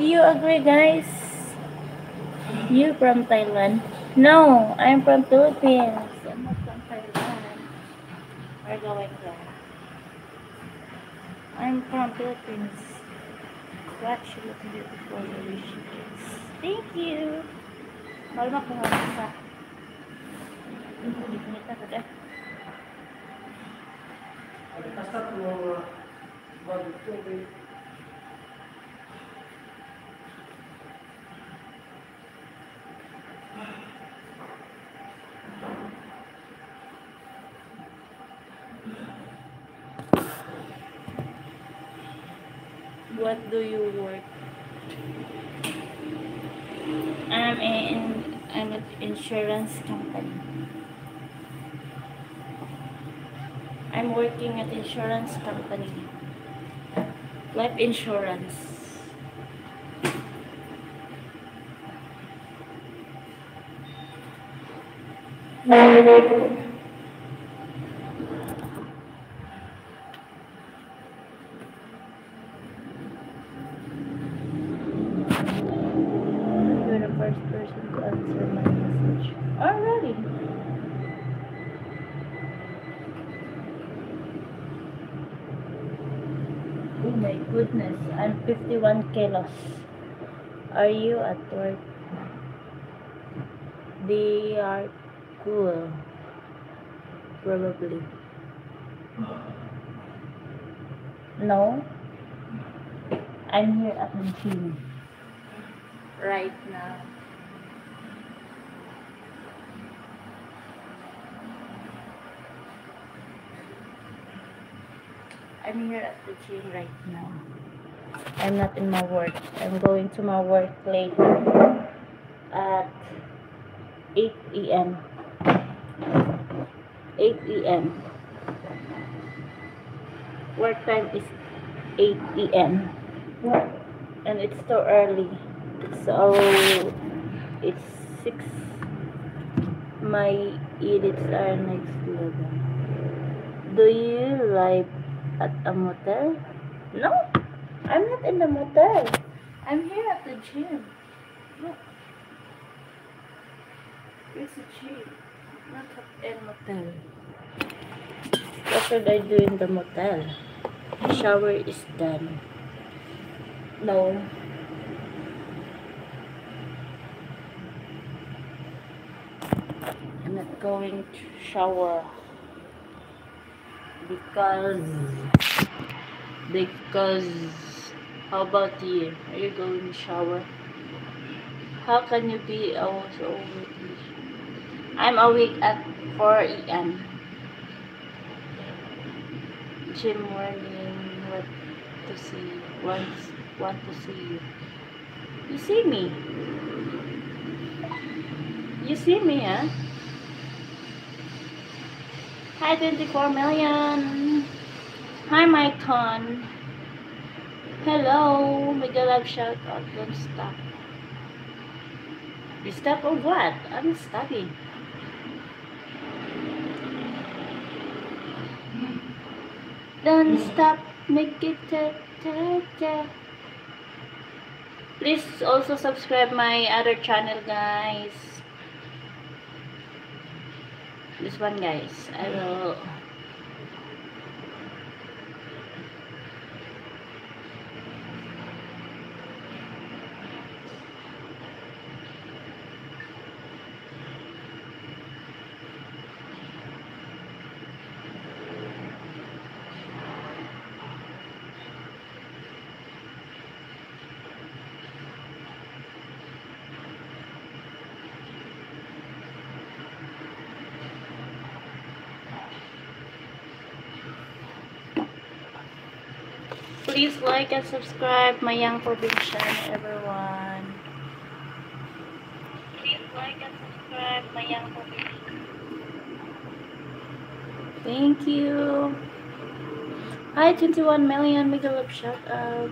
you agree, guys? You from Thailand? No, I'm from Philippines. I'm not from Thailand. We're going there. I'm from Philippines. Watch, you look beautiful. Where she is. Thank you. Malma ko nga isa. Hindi kita ko deh. What do you work? I'm an insurance company. I'm working at insurance company. Life insurance. You're the first person to answer my message. Oh, really? Oh my goodness, I'm 51 kilos. Are you at work? They are cool. Probably. No, I'm here at the gym right now. I'm here at the gym right now. I'm not in my work. I'm going to my work later at 8 p.m. 8 p.m. Work time is 8 p.m. And it's too early. So it's 6. My edits are next level. Do you live at a motel? No, I'm not in the motel. I'm here at the gym. Look. It's a gym, not a motel. What should I do in the motel? Shower is done. No. I'm not going to shower because how about you? Are you going to shower? How can you be also awake? I'm awake at 4 a.m. Gym morning. What to see? Want to see you? You see me? You see me, huh? Hi, 24 million. Hi, Mycon. Hello. Mega love shout out. Don't stop. You stop or what? I'm stopping. Don't stop. Make it ta. Please also subscribe my other channel, guys. This one, guys. I will. Please like and subscribe my young provincial, everyone. Please like and subscribe my young provincial. Thank you. Hi, 21 million. Mega love shout out.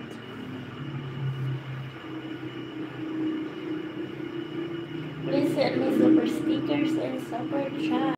Please send me super stickers and super chat.